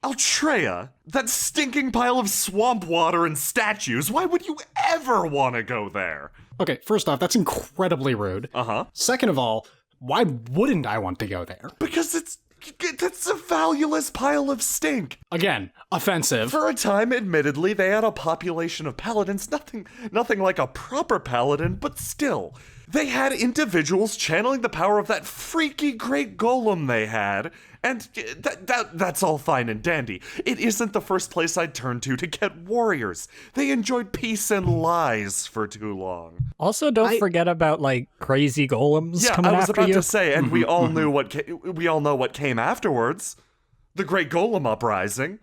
Altrea, that stinking pile of swamp water and statues, why would you ever want to go there? Okay, first off, that's incredibly rude. Uh-huh. Second of all, why wouldn't I want to go there? Because that's a valueless pile of stink. Again, offensive. For a time, admittedly, they had a population of paladins, nothing like a proper paladin, but still. They had individuals channeling the power of that freaky great golem they had, and that's all fine and dandy. It isn't the first place I'd turn to get warriors. They enjoyed peace and lies for too long. Also, don't forget about, like, crazy golems coming after you. I was about to say, and we all know what came afterwards. The Great Golem Uprising.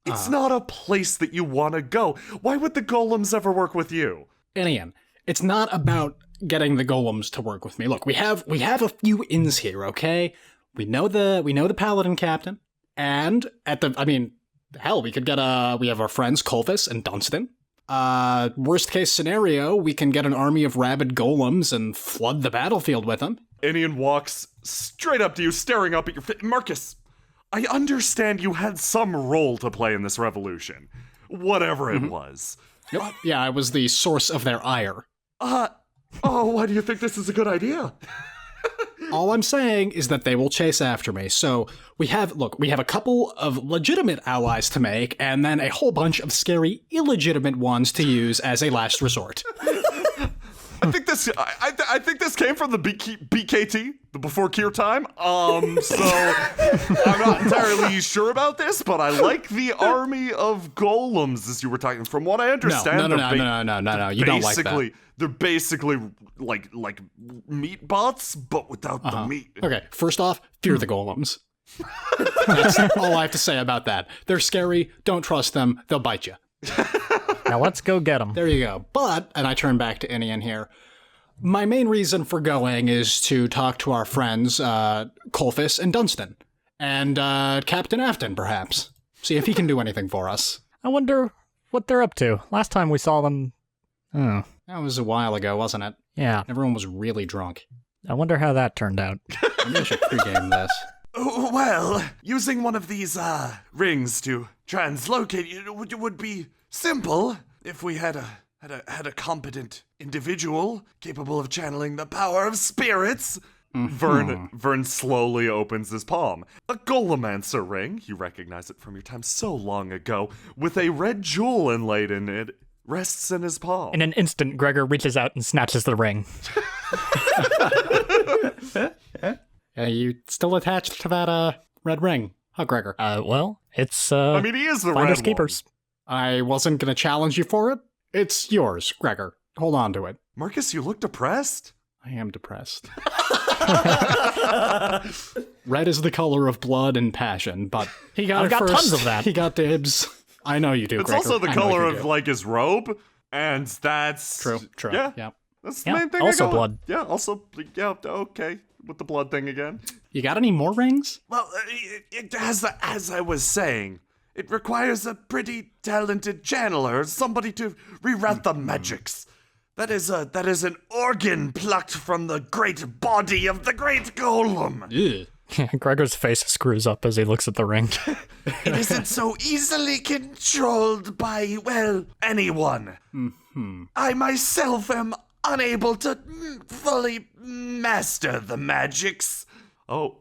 It's not a place that you want to go. Why would the golems ever work with you? Ian, it's not about getting the golems to work with me. Look, we have a few ins here, okay? We know the paladin captain, and we could get we have our friends Colvis and Dunstan. Worst case scenario, we can get an army of rabid golems and flood the battlefield with them. Inian walks straight up to you, staring up at your face. Marcus, I understand you had some role to play in this revolution. Whatever it was. Yep. Yeah, I was the source of their ire. Why do you think this is a good idea? All I'm saying is that they will chase after me. So we have a couple of legitimate allies to make, and then a whole bunch of scary, illegitimate ones to use as a last resort. I think this came from the BKT, the before Kier time. So I'm not entirely sure about this, but I like the army of golems as you were talking. From what I understand, no. You don't like that. They're basically like meat bots, but without the meat. Okay, first off, fear the golems. That's all I have to say about that. They're scary. Don't trust them. They'll bite you. Now let's go get them. There you go. But, and I turn back to Inian here, my main reason for going is to talk to our friends, Colfis and Dunstan. And Captain Afton, perhaps. See if he can do anything for us. I wonder what they're up to. Last time we saw them... Oh. That was a while ago, wasn't it? Yeah. Everyone was really drunk. I wonder how that turned out. Maybe I should pregame this. Well, using one of these, rings to translocate you would be simple if we had a competent individual capable of channeling the power of spirits. Vern slowly opens his palm. A Golemancer ring, you recognize it from your time so long ago, with a red jewel inlaid in it, rests in his palm. In an instant, Gregor reaches out and snatches the ring. You still attached to that red ring, huh, Gregor? Well, it's he is the finders red keepers. I wasn't gonna challenge you for it. It's yours, Gregor. Hold on to it. Marcus, you look depressed. I am depressed. Red is the color of blood and passion, but he got I've got first. tons of that. He got dibs. I know you do, It's Gregor. also the color of, like, his robe, and that's... True. Yeah. That's the main thing. Also blood. Yeah, also, okay, with the blood thing again. You got any more rings? Well, as I was saying, it requires a pretty talented channeler, somebody to reroute the magics. That is an organ plucked from the great body of the great golem. Ew. Gregor's face screws up as he looks at the ring. It isn't so easily controlled by, well, anyone. Mm-hmm. I myself am unable to fully master the magics. Oh,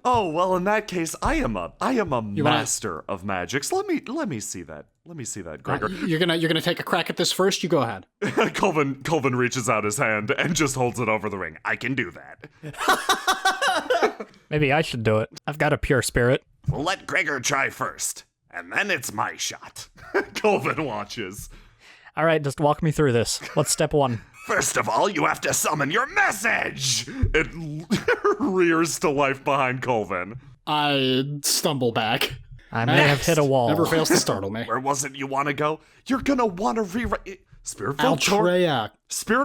well, in that case, I am a master of magics. Let me see that. Let me see that, Gregor. You're gonna take a crack at this first? You go ahead. Colvin reaches out his hand and just holds it over the ring. I can do that. Maybe I should do it. I've got a pure spirit. We'll let Gregor try first, and then it's my shot. Colvin watches. All right, just walk me through this. What's step one? First of all, you have to summon your message! It rears to life behind Colvin. I stumble back. I may have hit a wall. Never fails to startle me. Where was it you want to go? You're gonna want to rewrite... Spirit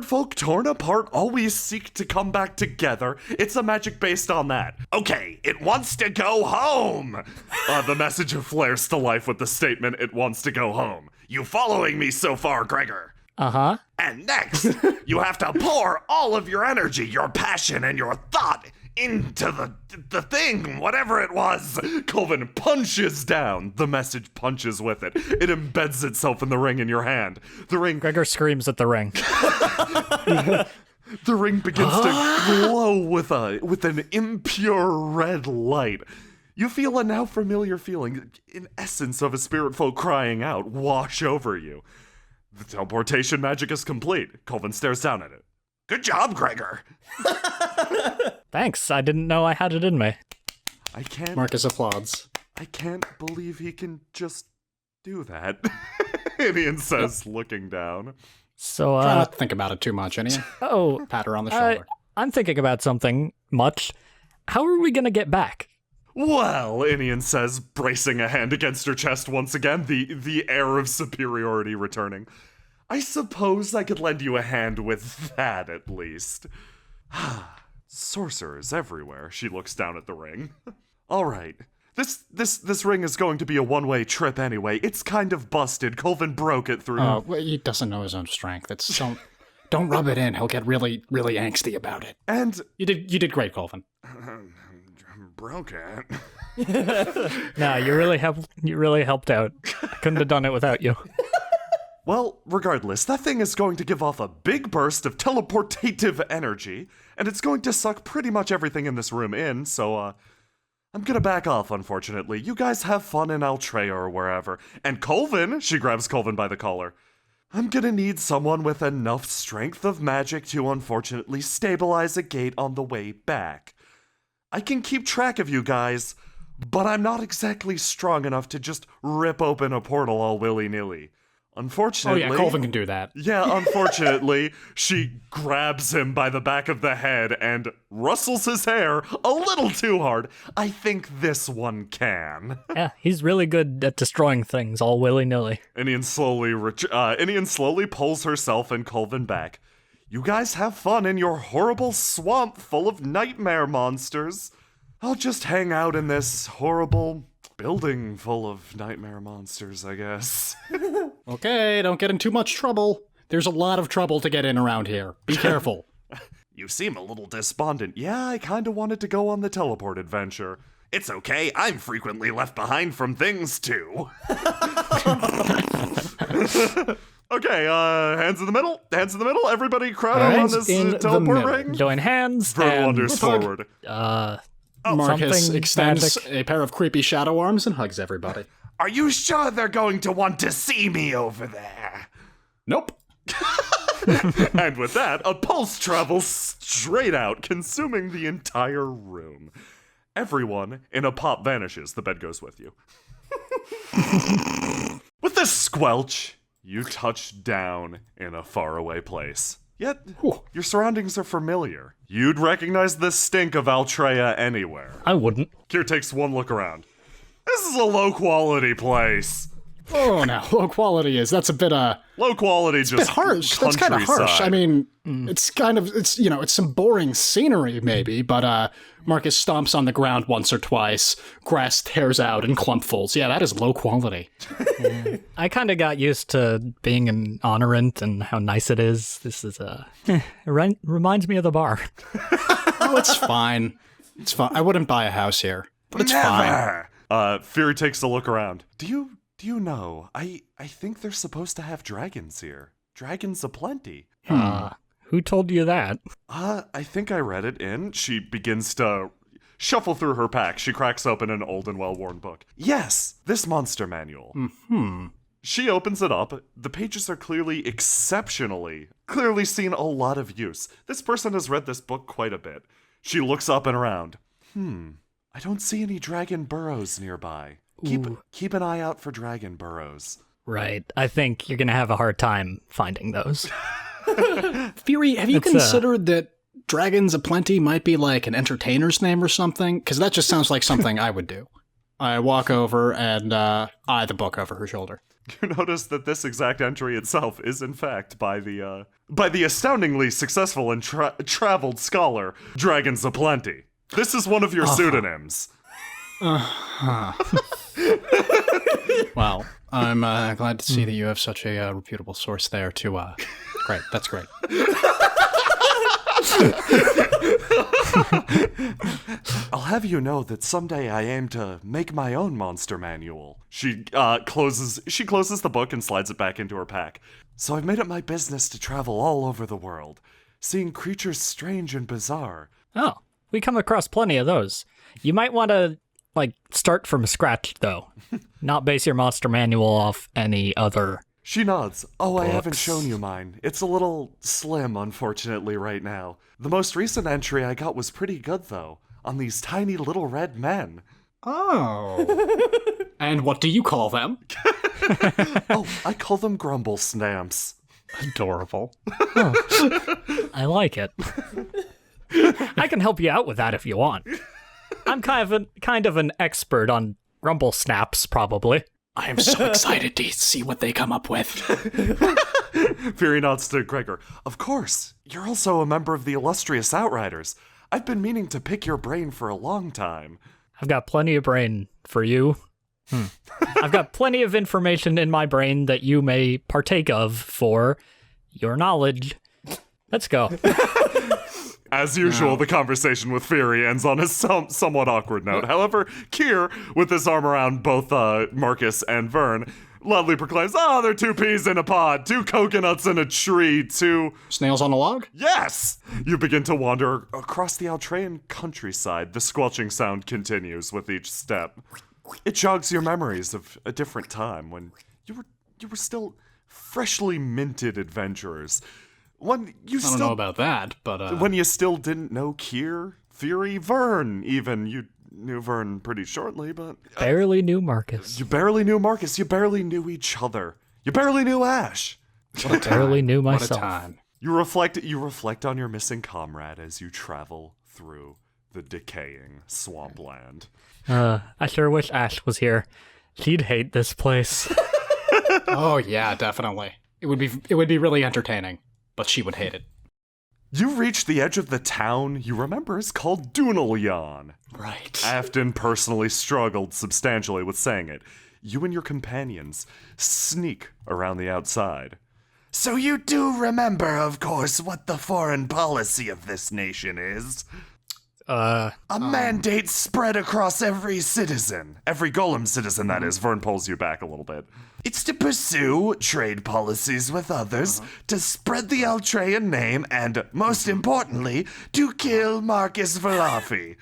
folk torn apart always seek to come back together. It's a magic based on that. Okay, it wants to go home! The message flares to life with the statement, it wants to go home. You following me so far, Gregor? Uh-huh. And next, you have to pour all of your energy, your passion, and your thought into the thing, whatever it was. Colvin punches down. The message punches with it. It embeds itself in the ring in your hand. The ring... Gregor screams at the ring. The ring begins to glow with an impure red light. You feel a now familiar feeling, in essence of a spirit foe crying out, wash over you. The teleportation magic is complete. Colvin stares down at it. Good job, Gregor. Thanks, I didn't know I had it in me. Marcus applauds. I can't believe he can just do that. Inian says, looking down. So, Try not to think about it too much, Inian. Oh, Pat her on the shoulder. I'm thinking about something much. How are we gonna get back? Well, Inian says, bracing a hand against her chest once again, the air of superiority returning. I suppose I could lend you a hand with that, at least. Sorcerers everywhere. She looks down at the ring. All right. This ring is going to be a one-way trip anyway. It's kind of busted. Colvin broke it through. Oh, well, he doesn't know his own strength. Don't rub it in. He'll get really, really angsty about it. And you did great, Colvin. Broke it. No, you really helped out. I couldn't have done it without you. Well, regardless, that thing is going to give off a big burst of teleportative energy, and it's going to suck pretty much everything in this room in, so, I'm gonna back off, unfortunately. You guys have fun in Altrea or wherever. And Colvin, she grabs Colvin by the collar. I'm gonna need someone with enough strength of magic to unfortunately stabilize a gate on the way back. I can keep track of you guys, but I'm not exactly strong enough to just rip open a portal all willy-nilly. Unfortunately... Oh yeah, Colvin can do that. Yeah, unfortunately, she grabs him by the back of the head and rustles his hair a little too hard. I think this one can. Yeah, he's really good at destroying things all willy-nilly. Inian slowly pulls herself and Colvin back. You guys have fun in your horrible swamp full of nightmare monsters. I'll just hang out in this horrible building full of nightmare monsters, I guess. Okay, don't get in too much trouble. There's a lot of trouble to get in around here. Be careful. You seem a little despondent. Yeah, I kinda wanted to go on the teleport adventure. It's okay, I'm frequently left behind from things too. Okay, hands in the middle. Hands in the middle. Everybody crowd out on this teleport ring. Join hands. Bruno wanders forward. Marcus something extends magic. a pair of creepy shadow arms and hugs everybody. Are you sure they're going to want to see me over there? Nope. And with that, a pulse travels straight out, consuming the entire room. Everyone in a pop vanishes. The bed goes with you. With a squelch, you touch down in a faraway place. Yet, your surroundings are familiar. You'd recognize the stink of Altrea anywhere. I wouldn't. Kier takes one look around. This is a low-quality place. Oh, no. Low quality is. That's a bit, Low quality, just bit harsh. That's kind of harsh. countryside. I mean, it's it's some boring scenery, maybe, but, Marcus stomps on the ground once or twice, grass tears out in clumpfuls. Yeah, that is low quality. I kind of got used to being an honorant and how nice it is. This is it reminds me of the bar. Oh, it's fine. It's fine. I wouldn't buy a house here, but it's fine. Never. Firi takes a look around. Do you know? I think they're supposed to have dragons here. Dragons aplenty. Who told you that? I think I read it in. She begins to shuffle through her pack. She cracks open an old and well-worn book. Yes, this monster manual. She opens it up. The pages are clearly seen a lot of use. This person has read this book quite a bit. She looks up and around. I don't see any dragon burrows nearby. Keep an eye out for dragon burrows. Right. I think you're going to have a hard time finding those. Firi, have you considered that Dragons Aplenty might be like an entertainer's name or something? Because that just sounds like something I would do. I walk over and eye the book over her shoulder. You notice that this exact entry itself is in fact by the astoundingly successful and traveled scholar Dragons Aplenty. This is one of your pseudonyms. Well, I'm glad to see that you have such a reputable source there to, great, that's great. have you know that someday I aim to make my own monster manual. She closes the book and slides it back into her pack. So I've made it my business to travel all over the world, seeing creatures strange and bizarre. Oh, we come across plenty of those. You might want to, start from scratch, though. Not base your monster manual off any other. She nods. Oh, I haven't Books. shown you mine. It's a little slim, unfortunately, right now. The most recent entry I got was pretty good, though, on these tiny little red men. Oh. And what do you call them? Oh, I call them Grumblesnamps. Adorable. I like it. I can help you out with that if you want. I'm kind of an expert on Grumblesnaps, probably. I am so excited to see what they come up with. Firi nods to Gregor. Of course. You're also a member of the illustrious Outriders. I've been meaning to pick your brain for a long time. I've got plenty of brain for you. I've got plenty of information in my brain that you may partake of for your knowledge. Let's go. As usual, the conversation with Firi ends on a somewhat awkward note. However, Kier, with his arm around both Marcus and Vern, loudly proclaims, they're 2 peas in a pod, 2 coconuts in a tree, 2... Snails on a log? Yes! You begin to wander across the Altrean countryside. The squelching sound continues with each step. It jogs your memories of a different time when you were still freshly minted adventurers. When you I don't know about that, but when you still didn't know Kier, Firi, Vern, even. You knew Vern pretty shortly, but... Barely knew Marcus. You barely knew Marcus. You barely knew each other. You barely knew Ash. Barely knew myself. What a time. You reflect on your missing comrade as you travel through the decaying swampland. I sure wish Ash was here. He'd hate this place. Oh yeah, definitely. It would be really entertaining, but she would hate it. You reach the edge of the town you remember is called Dunalyan. Right. Afton personally struggled substantially with saying it. You and your companions sneak around the outside. So you do remember, of course, what the foreign policy of this nation is? A mandate spread across every citizen. Every golem citizen, that is. Vern pulls you back a little bit. It's to pursue trade policies with others, to spread the Altrean name, and, most importantly, to kill Marcus Valafi.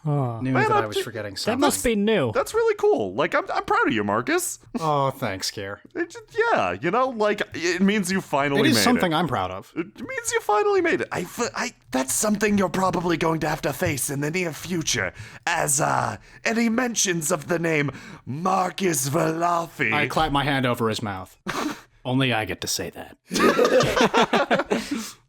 I knew that I was forgetting something. That must be new. That's really cool. Like, I'm proud of you, Marcus. Oh, thanks, Kier. Yeah, it means you finally It made is it. something I'm proud of. It means you finally made it. That's something you're probably going to have to face in the near future, as, any mentions of the name Marcus Valafi. I clap my hand over his mouth. Only I get to say that.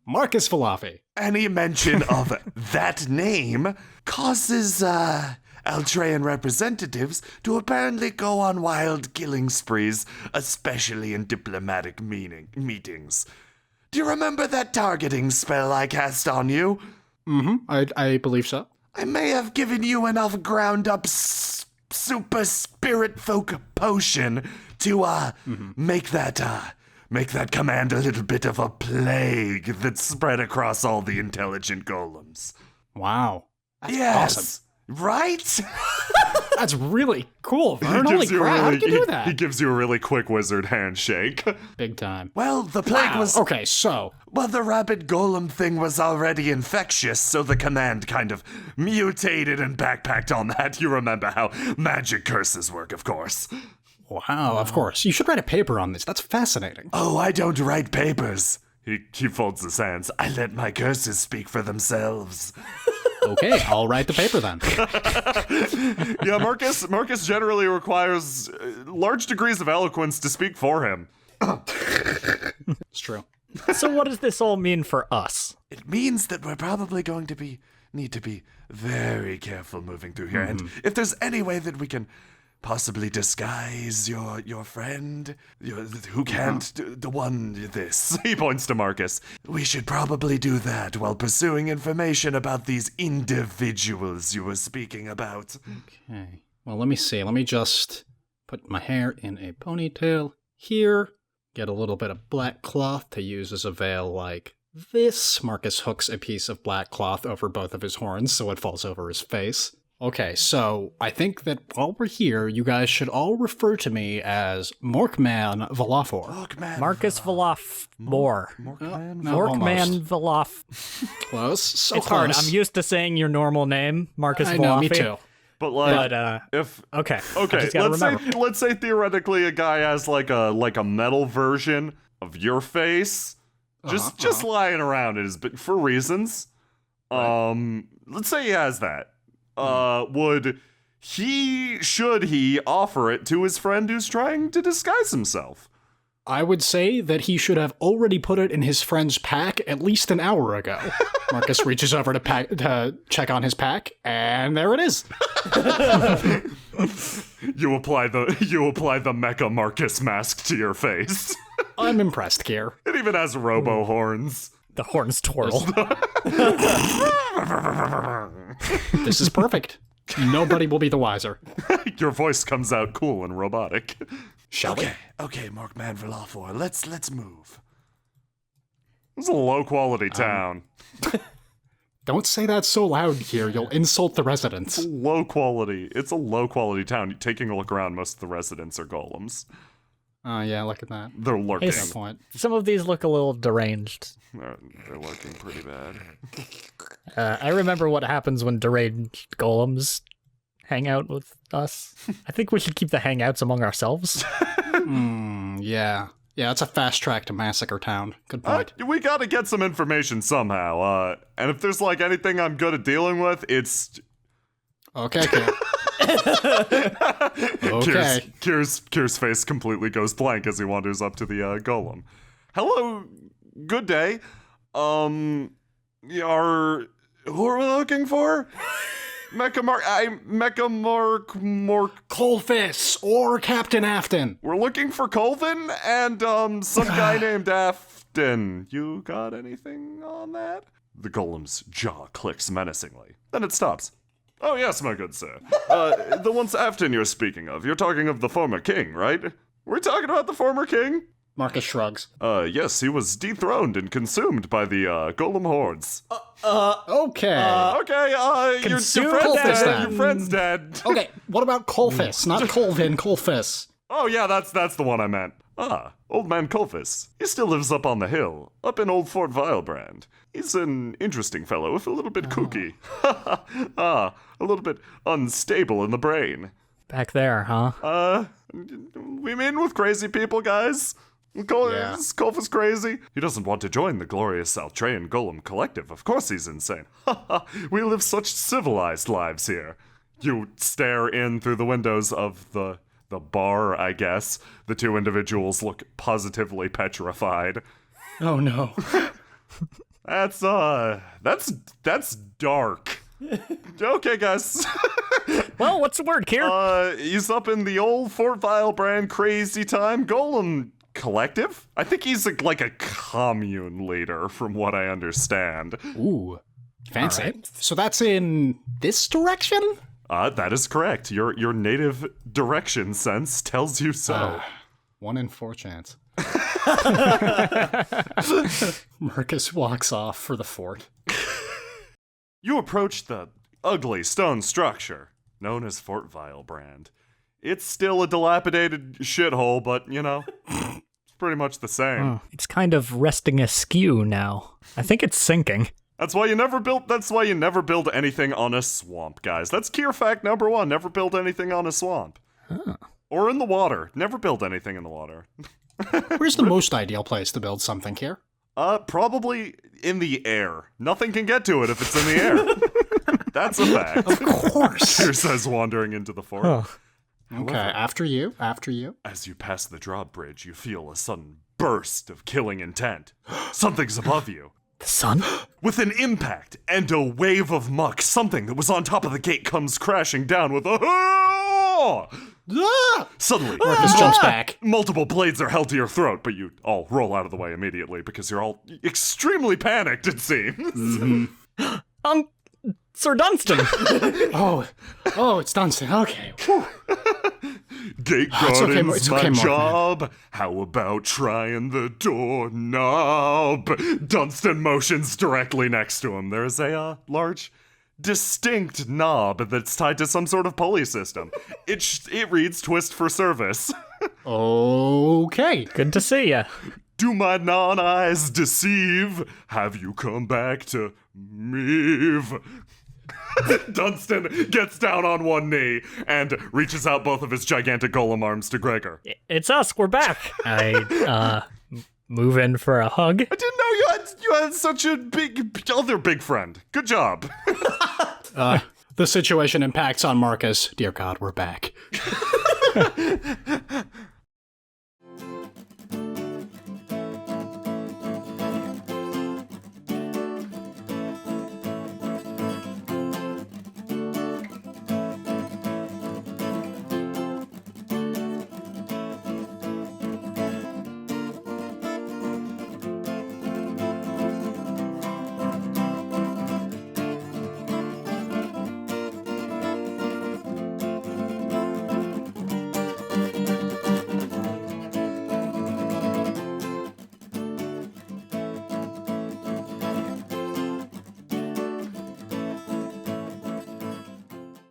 Marcus Valafi. Any mention of that name causes, Altrean representatives to apparently go on wild killing sprees, especially in diplomatic meetings. Do you remember that targeting spell I cast on you? I believe so. I may have given you enough ground-up super spirit folk potion to, make that command a little bit of a plague that spread across all the intelligent golems. Wow. That's Yes. awesome. Right? That's really cool, Vern. Holy crap, how did you do that? He gives you a really quick wizard handshake. Big time. Well, the plague was... Okay, so... Well, the rabid golem thing was already infectious, so the command kind of mutated and backpacked on that. You remember how magic curses work, of course. Wow, of course. You should write a paper on this. That's fascinating. Oh, I don't write papers. He folds his hands. I let my curses speak for themselves. Okay, I'll write the paper then. Yeah, Marcus generally requires large degrees of eloquence to speak for him. It's true. So what does this all mean for us? It means that we're probably going to need to be very careful moving through here. And if there's any way that we can possibly disguise your friend, who can't the one this. He points to Marcus. We should probably do that while pursuing information about these individuals you were speaking about. Okay. Well, let me see. Let me just put my hair in a ponytail here. Get a little bit of black cloth to use as a veil, like this. Marcus hooks a piece of black cloth over both of his horns so it falls over his face. Okay, so I think that while we're here, you guys should all refer to me as Morkman Valafor. Morkman. Marcus Velof Moore. Morkman. No, Morkman Velof. Close. So It's close. hard. I'm used to saying your normal name, Marcus I Velofi. know, me too. But like, But, if okay. I okay, just gotta remember. let's say theoretically a guy has like a metal version of your face, just lying around it is, but for reasons. Let's say he has that. Should he offer it to his friend who's trying to disguise himself? I would say that he should have already put it in his friend's pack at least an hour ago. Marcus reaches over to check on his pack, and there it is. You apply the Mecha Marcus mask to your face. I'm impressed, Kier. It even has robo horns. The horns twirl. This is perfect. Nobody will be the wiser. Your voice comes out cool and robotic. Shall we? Okay, Morkman Valafor, let's move. This is a low quality town. Don't say that so loud here. You'll insult the residents. It's a low quality town. Taking a look around, most of the residents are golems. Oh, yeah, look at that. They're lurking. Hey, Good point. Some of these look a little deranged. They're lurking pretty bad. I remember what happens when deranged golems hang out with us. I think we should keep the hangouts among ourselves. Yeah. Yeah, it's a fast track to Massacre Town. Good point. We gotta get some information somehow. And if there's like anything I'm good at dealing with, it's Okay, okay. Okay. Kier's face completely goes blank as he wanders up to the golem. Hello, good day. Who are we looking for? Mechamork. Colfis or Captain Afton. We're looking for Colvin and some guy named Afton. You got anything on that? The golem's jaw clicks menacingly. Then it stops. Oh yes, my good sir. The one's Afton you're speaking of. You're talking of the former king, right? We're talking about the former king? Marcus shrugs. Yes, he was dethroned and consumed by the golem hordes. Okay. Your Consumed friend's Colfis, dead. then. Your friend's dead. Okay, what about Colfis? Not Colvin, Colfis. Oh yeah, that's the one I meant. Old man Colfis. He still lives up on the hill, up in old Fort Vilebrand. He's an interesting fellow, if a little bit kooky. A little bit unstable in the brain. Back there, huh? We mean with crazy people, guys. Colfis crazy. He doesn't want to join the glorious Altrean Golem Collective. Of course he's insane. We live such civilized lives here. You stare in through the windows of the bar, I guess. The two individuals look positively petrified. Oh no. That's dark. Okay, guys. Well, what's the word, Kier? He's up in the old Fort Vilebrand crazy time golem collective. I think he's like a commune leader, from what I understand. Ooh. Fancy. So that's in this direction? That is correct. Your native direction sense tells you so. 1 in 4 chance. Marcus walks off for the fort. You approach the ugly stone structure known as Fort Vilebrand. It's still a dilapidated shithole, but it's pretty much the same. It's kind of resting askew now. I think it's sinking. That's why you never build anything on a swamp, guys. That's Kier fact number 1. Never build anything on a swamp. Or in the water. Never build anything in the water. Where's the most ideal place to build something here? Probably in the air. Nothing can get to it if it's in the air. That's a fact. Of course. Kier says, wandering into the fort. Okay, after you. As you pass the drawbridge, you feel a sudden burst of killing intent. Something's above you. The sun? With an impact and a wave of muck, something that was on top of the gate comes crashing down with a Suddenly, Marcus jumps back. multiple blades are held to your throat, but you all roll out of the way immediately because you're all extremely panicked, it seems. Sir Dunstan. Oh, it's Dunstan. Okay. Whew. Gate It's okay, guarding's it's my okay, Markman. job. How about trying the doorknob? Dunstan motions directly next to him. There's a large, distinct knob that's tied to some sort of pulley system. It reads twist for service. Okay. Good to see ya. Do my non-eyes deceive? Have you come back to me? Dunstan gets down on one knee and reaches out both of his gigantic golem arms to Gregor. It's us. We're back. I move in for a hug. I didn't know you had such a big friend. Good job. The situation impacts on Marcus. Dear God, we're back.